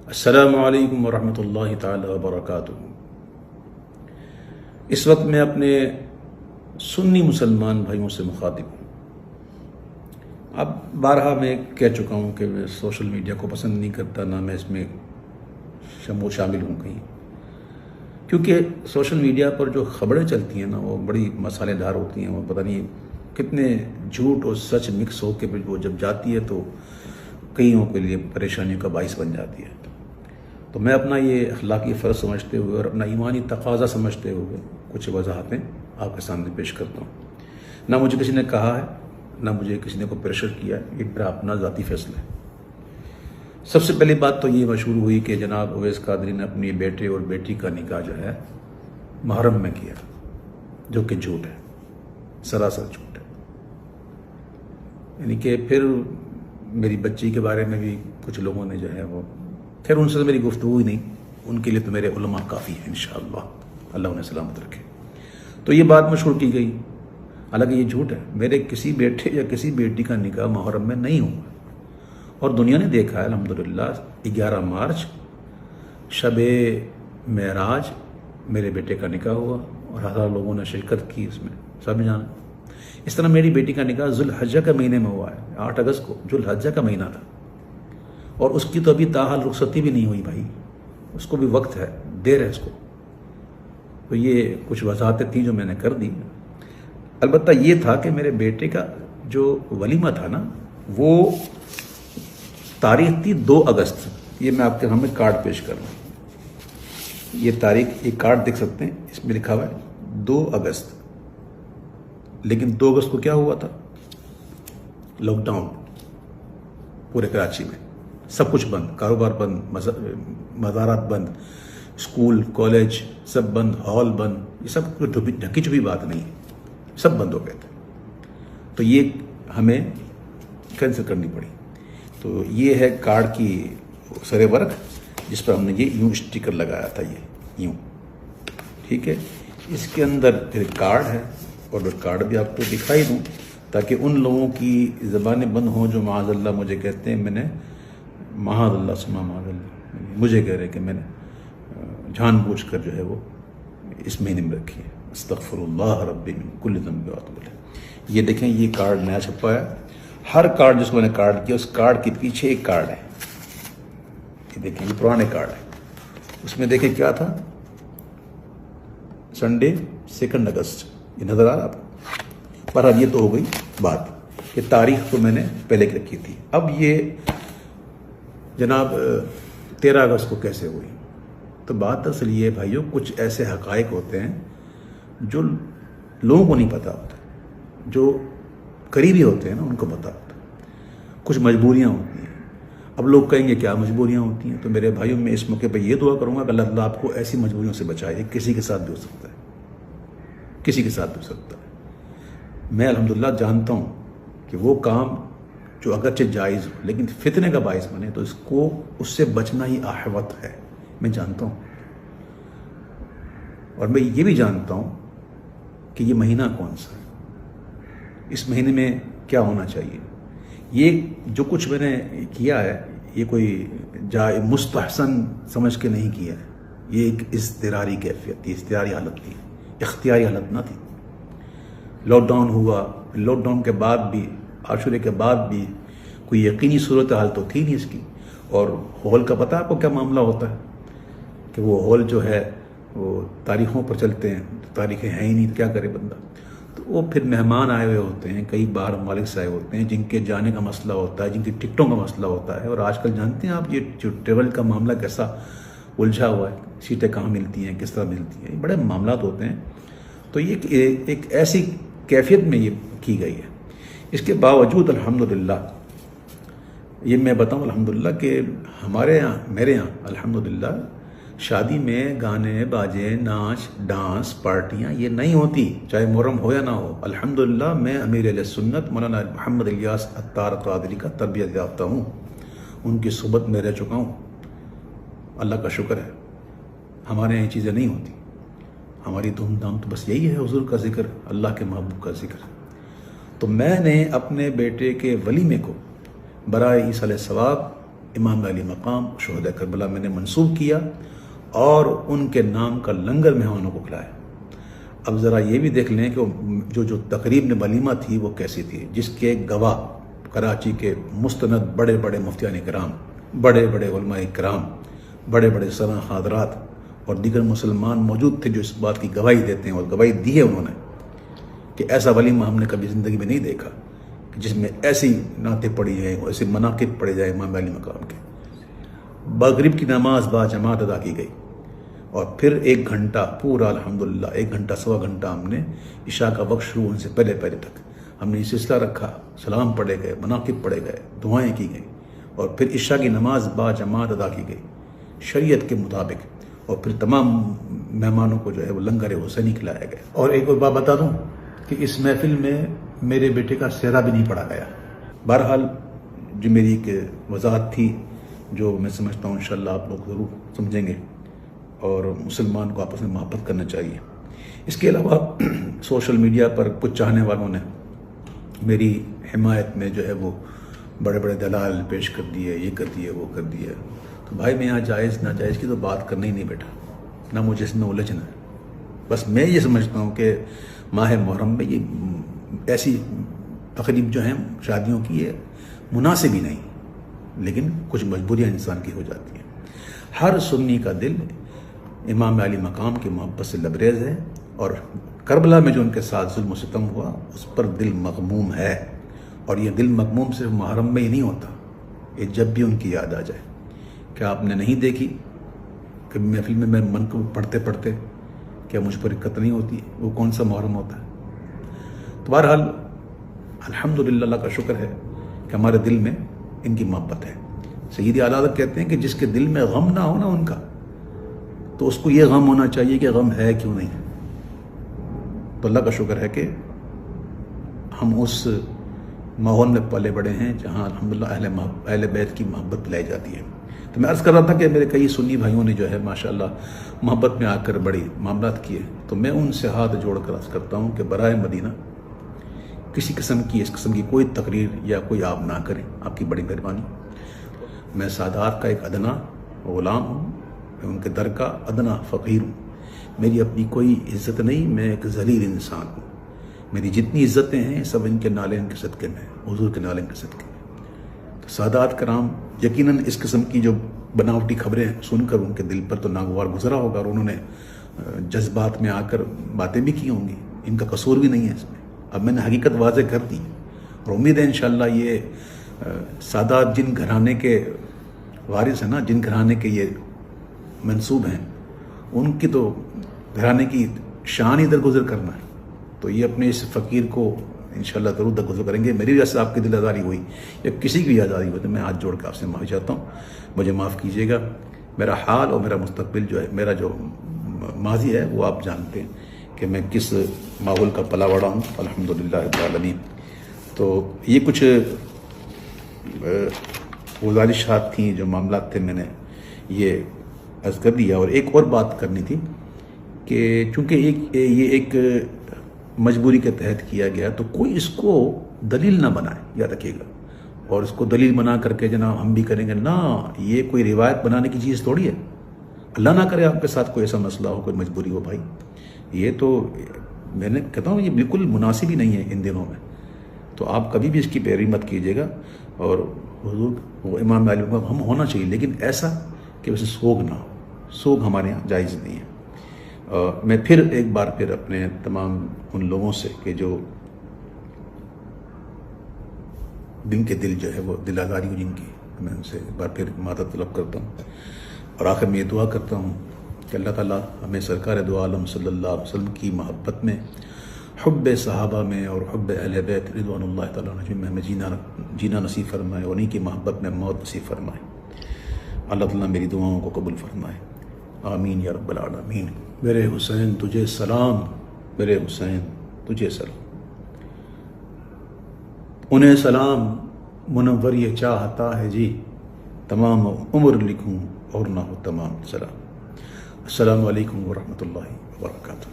السلام علیکم ورحمۃ اللہ تعالی وبرکاتہ۔ اس وقت میں اپنے سنی مسلمان بھائیوں سے مخاطب ہوں۔ اب بارہا میں کہہ چکا ہوں کہ میں سوشل میڈیا کو پسند نہیں کرتا، نہ میں اس میں شامل ہوں کہیں، کیونکہ سوشل میڈیا پر جو خبریں چلتی ہیں نا وہ بڑی مسالے دار ہوتی ہیں، وہ پتہ نہیں کتنے جھوٹ اور سچ مکس ہو کے وہ جب جاتی ہے تو کئیوں کے لیے پریشانیوں کا باعث بن جاتی ہے۔ تو میں اپنا یہ اخلاقی فرض سمجھتے ہوئے اور اپنا ایمانی تقاضا سمجھتے ہوئے کچھ وضاحتیں آپ کے سامنے پیش کرتا ہوں۔ نہ مجھے کسی نے کہا ہے، نہ مجھے کسی نے کوئی پریشر کیا ہے، یہ میرا اپنا ذاتی فیصلہ ہے۔ سب سے پہلی بات تو یہ مشہور ہوئی کہ جناب اویس قادری نے اپنی بیٹے اور بیٹی کا نکاح جو ہے محرم میں کیا، جو کہ جھوٹ ہے، سراسر جھوٹ ہے۔ یعنی کہ پھر میری بچی کے بارے میں بھی کچھ لوگوں نے جو ہے وہ، خیر ان سے میری گفتگو ہی نہیں، ان کے لیے تو میرے علماء کافی ہیں انشاءاللہ، اللہ انہیں سلامت رکھے۔ تو یہ بات مشہور کی گئی، حالانکہ یہ جھوٹ ہے۔ میرے کسی بیٹے یا کسی بیٹی کا نکاح محرم میں نہیں ہوا، اور دنیا نے دیکھا ہے الحمدللہ 11 مارچ شب معراج میرے بیٹے کا نکاح ہوا اور ہزاروں لوگوں نے شرکت کی اس میں، سب نے جانا۔ اس طرح میری بیٹی کا نکاح ذوالحجہ کے مہینے میں ہوا ہے، 8 اگست کو، ذوالحجہ کا مہینہ تھا، اور اس کی تو ابھی تاحال رخصتی بھی نہیں ہوئی بھائی، اس کو بھی وقت ہے، دیر ہے اس کو۔ تو یہ کچھ وضاحتیں تھیں جو میں نے کر دی۔ البتہ یہ تھا کہ میرے بیٹے کا جو ولیمہ تھا نا، وہ تاریخ تھی 2 اگست۔ یہ میں آپ کے سامنے کارڈ پیش کر رہا ہوں، یہ تاریخ، یہ کارڈ دیکھ سکتے ہیں، اس میں لکھا ہوا ہے 2 اگست۔ لیکن 2 اگست کو کیا ہوا تھا؟ لاک ڈاؤن پورے کراچی میں، سب کچھ بند، کاروبار بند، مزارات بند، اسکول کالج سب بند، ہال بند، یہ سب کچھ ڈھکی چھپی بات نہیں ہے، سب بند ہو گئے تھے۔ تو یہ ہمیں کینسل کرنی پڑی۔ تو یہ ہے کارڈ کی سر ورق، جس پر ہم نے یہ یوں اسٹیکر لگایا تھا، یہ یوں، ٹھیک ہے۔ اس کے اندر پھر کارڈ ہے، اور میں کارڈ بھی آپ کو دکھائی دوں تاکہ ان لوگوں کی زبانیں بند ہوں جو معاذ اللہ مجھے کہتے ہیں میں نے، معاذ اللہ سما معاذ اللہ، مجھے کہہ رہے کہ میں نے جان بوجھ کر جو ہے وہ اس مہینے میں رکھی ہے۔ استغفر اللہ ربی من کل ذنب واتوب الیہ۔ یہ دیکھیں، یہ کارڈ نیا چھپا ہے۔ ہر کارڈ جس کو میں نے کارڈ کیا، اس کارڈ کے پیچھے ایک کارڈ ہے، یہ دیکھیں، یہ پرانے کارڈ ہے۔ اس میں دیکھیں کیا تھا، سنڈے 2 اگست، یہ نظر آ رہا تھا۔ پر اب یہ تو ہو گئی بات، یہ تاریخ تو میں نے پہلے کی رکھی تھی۔ اب یہ جناب 13 اگست کو کیسے ہوئی؟ تو بات اصل یہ بھائیوں، کچھ ایسے حقائق ہوتے ہیں جو لوگوں کو نہیں پتہ ہوتا، جو قریبی ہوتے ہیں نا ان کو پتہ ہوتا ہے۔ کچھ مجبوریاں ہوتی ہیں۔ اب لوگ کہیں گے کیا مجبوریاں ہوتی ہیں؟ تو میرے بھائیوں، میں اس موقع پہ یہ دعا کروں گا کہ اللہ تعالیٰ آپ کو ایسی مجبوریوں سے بچائے، کسی کے ساتھ بھی ہو سکتا ہے، کسی کے ساتھ بھی ہو سکتا ہے۔ میں الحمدللہ جانتا ہوں کہ وہ کام جو اگرچہ جائز ہو لیکن فتنے کا باعث بنے تو اس سے بچنا ہی احوط ہے، میں جانتا ہوں۔ اور میں یہ بھی جانتا ہوں کہ یہ مہینہ کون سا ہے، اس مہینے میں کیا ہونا چاہیے۔ یہ جو کچھ میں نے کیا ہے، یہ کوئی مستحسن سمجھ کے نہیں کیا ہے، یہ ایک اضطراری کیفیت تھی، اضطراری حالت تھی، اختیاری حالت نہ تھی۔ لاک ڈاؤن ہوا، لاک ڈاؤن کے بعد بھی، عاشورے کے بعد بھی کوئی یقینی صورتحال تو تھی نہیں اس کی۔ اور ہال کا پتہ آپ کو کیا معاملہ ہوتا ہے کہ وہ ہال جو ہے وہ تاریخوں پر چلتے ہیں، تاریخیں ہیں ہی نہیں تو کیا کرے بندہ۔ تو وہ پھر مہمان آئے ہوئے ہوتے ہیں، کئی باہر ممالک سے آئے ہوتے ہیں، جن کے جانے کا مسئلہ ہوتا ہے، جن کی ٹکٹوں کا مسئلہ ہوتا ہے۔ اور آج کل جانتے ہیں آپ، یہ جو ٹریول کا معاملہ کیسا الجھا ہوا ہے، سیٹیں کہاں ملتی ہیں، کس طرح ملتی ہیں، بڑے معاملات ہوتے ہیں۔ تو یہ ایک ایسی کیفیت میں یہ کی گئی ہے۔ اس کے باوجود الحمدللہ، یہ میں بتاؤں الحمدللہ کہ ہمارے یہاں، میرے یہاں الحمدللہ شادی میں گانے باجے، ناچ ڈانس پارٹیاں یہ نہیں ہوتی، چاہے محرم ہو یا نہ ہو۔ الحمدللہ میں امیر اہل سنت مولانا محمد الیاس عطار قادری کا تربیت یافتہ ہوں، ان کی صحبت میں رہ چکا ہوں، اللہ کا شکر ہے۔ ہمارے یہاں یہ چیزیں نہیں ہوتی، ہماری دھوم دھام تو بس یہی ہے، حضور کا ذکر، اللہ کے محبوب کا ذکر۔ تو میں نے اپنے بیٹے کے ولیمے کو برائے ایصال ثواب امام علی مقام شہداء کربلا میں نے منسوب کیا اور ان کے نام کا لنگر مہمانوں کو کھلایا۔ اب ذرا یہ بھی دیکھ لیں کہ جو تقریب میں ولیمہ تھی وہ کیسی تھی، جس کے گواہ کراچی کے مستند بڑے بڑے مفتیان کرام، بڑے بڑے علماء کرام، بڑے بڑے سرا حضرات اور دیگر مسلمان موجود تھے جو اس بات کی گواہی دیتے ہیں، اور گواہی دی ہے انہوں نے کہ ایسا ولیمہ ہم نے کبھی زندگی میں نہیں دیکھا کہ جس میں ایسی نعتیں پڑھی جائیں، ایسے مناقب پڑھے جائیں امام علی مقام کے۔ مغرب کی نماز با جماعت ادا کی گئی اور پھر 1 گھنٹہ پورا الحمدللہ 1 گھنٹہ سوا گھنٹہ ہم نے عشاء کا وقت شروع ہونے سے پہلے تک ہم نے یہ سلسلہ رکھا، سلام پڑھے گئے، مناقب پڑھے گئے، دعائیں کی گئیں اور پھر عشاء کی نماز با جماعت ادا کی گئی شریعت کے مطابق، اور پھر تمام مہمانوں کو جو ہے وہ لنگر حسینی کھلایا گیا۔ اور ایک اور بات بتا دوں کہ اس محفل میں میرے بیٹے کا سہرا بھی نہیں پڑھا گیا۔ بہرحال جو میری ایک وضاحت تھی جو میں سمجھتا ہوں انشاءاللہ آپ لوگ ضرور سمجھیں گے، اور مسلمان کو آپس میں محبت کرنا چاہیے۔ اس کے علاوہ سوشل میڈیا پر کچھ چاہنے والوں نے میری حمایت میں جو ہے وہ بڑے بڑے دلائل پیش کر دیے، یہ کر دیے، وہ کر دیے۔ تو بھائی میں یہاں جائز ناجائز کی تو بات کرنا ہی نہیں بیٹا، نہ مجھے اس میں الجھنا ہے۔ بس میں یہ سمجھتا ہوں کہ ماہ محرم میں یہ ایسی تقریب جو ہیں شادیوں کی یہ مناسب ہی نہیں، لیکن کچھ مجبوریاں انسان کی ہو جاتی ہیں۔ ہر سنی کا دل امام علی مقام کی محبت سے لبریز ہے، اور کربلا میں جو ان کے ساتھ ظلم و ستم ہوا اس پر دل مغموم ہے، اور یہ دل مغموم صرف محرم میں ہی نہیں ہوتا، یہ جب بھی ان کی یاد آ جائے۔ کیا آپ نے نہیں دیکھی کہ محفل میں منقب پڑھتے پڑھتے کیا مجھ پر دقت نہیں ہوتی؟ وہ کون سا محرم ہوتا ہے؟ تو بہرحال الحمدللہ اللہ کا شکر ہے کہ ہمارے دل میں ان کی محبت ہے۔ سیدی اعلیٰ حضرت کہتے ہیں کہ جس کے دل میں غم نہ ہونا ان کا، تو اس کو یہ غم ہونا چاہیے کہ غم ہے کیوں نہیں۔ تو اللہ کا شکر ہے کہ ہم اس ماحول میں پلے بڑے ہیں جہاں الحمدللہ اہل بیت کی محبت پلائی جاتی ہے۔ تو میں عرض کر رہا تھا کہ میرے کئی سنی بھائیوں نے جو ہے ماشاءاللہ محبت میں آ کر بڑی معاملات کیے، تو میں ان سے ہاتھ جوڑ کر عرض کرتا ہوں کہ برائے مدینہ کسی قسم کی اس قسم کی کوئی تقریر یا کوئی آپ نہ کریں، آپ کی بڑی مہربانی۔ میں سادات کا ایک ادنا غلام ہوں، میں ان کے در کا ادنا فقیر ہوں، میری اپنی کوئی عزت نہیں، میں ایک ذلیل انسان ہوں، میری جتنی عزتیں ہیں سب ان کے نالین کے صدقے میں، حضور کے نالین کے صدقے میں۔ تو سادات کرام یقیناً اس قسم کی جو بناوٹی خبریں سن کر ان کے دل پر تو ناگوار گزرا ہوگا، اور انہوں نے جذبات میں آ کر باتیں بھی کی ہوں گی، ان کا قصور بھی نہیں ہے اس میں۔ اب میں نے حقیقت واضح کر دی، اور امید ہے انشاءاللہ یہ سادات جن گھرانے کے وارث ہیں نا، جن گھرانے کے یہ منسوب ہیں، ان کی تو گھرانے کی شان ہی درگزر کرنا ہے، تو یہ اپنے اس فقیر کو انشاءاللہ ضرور درگزر کریں گے۔ میری وجہ سے آپ کی دل آزاری ہوئی یا کسی کی بھی آزاری ہوئی تو میں ہاتھ جوڑ کے آپ سے معافی چاہتا ہوں، مجھے معاف کیجیے گا۔ میرا حال اور میرا مستقبل جو ہے، میرا جو ماضی ہے وہ آپ جانتے ہیں کہ میں کس ماحول کا پلا بڑا ہوں، الحمدللہ رب العالمین۔ تو یہ کچھ گزارشات تھیں، جو معاملات تھے، میں نے یہ عرض کر دیا۔ اور ایک اور بات کرنی تھی کہ چونکہ یہ ایک مجبوری کے تحت کیا گیا، تو کوئی اس کو دلیل نہ بنائے، یاد رکھیے گا، اور اس کو دلیل بنا کر کے جناب ہم بھی کریں گے نہ، یہ کوئی روایت بنانے کی چیز تھوڑی ہے۔ اللہ نہ کرے آپ کے ساتھ کوئی ایسا مسئلہ ہو، کوئی مجبوری ہو بھائی، یہ تو میں نے کہتا ہوں یہ بالکل مناسب ہی نہیں ہے ان دنوں میں، تو آپ کبھی بھی اس کی پیروی مت کیجیے گا۔ اور حضور وہ امام علی ہم ہونا چاہیے، لیکن ایسا کہ ویسے سوگ نہ ہو، سوگ ہمارے یہاں جائز نہیں ہے۔ میں پھر ایک بار پھر اپنے تمام ان لوگوں سے کہ جو دن کے دل جو ہے وہ دل آزاری ہو جن کی، میں ان سے ایک بار پھر معذرت طلب کرتا ہوں، اور آخر میں یہ دعا کرتا ہوں کہ اللہ تعالیٰ ہمیں سرکار دو عالم صلی اللہ علیہ وسلم کی محبت میں، حب صحابہ میں اور حب اہل بیت رضوان اللہ تعالیٰ عنہم میں ہمیں جینا نصیب فرمائے، اور انہیں کی محبت میں موت نصیب فرمائے۔ اللہ تعالیٰ میری دعاؤں کو قبول فرمائے، آمین یا رب العالمین۔ میرے حسین تجھے سلام، میرے حسین تجھے سلام، انہیں سلام منور یہ چاہتا ہے جی، تمام عمر لکھوں اور نہ ہو تمام سلام۔ السلام علیکم ورحمۃ اللہ وبرکاتہ۔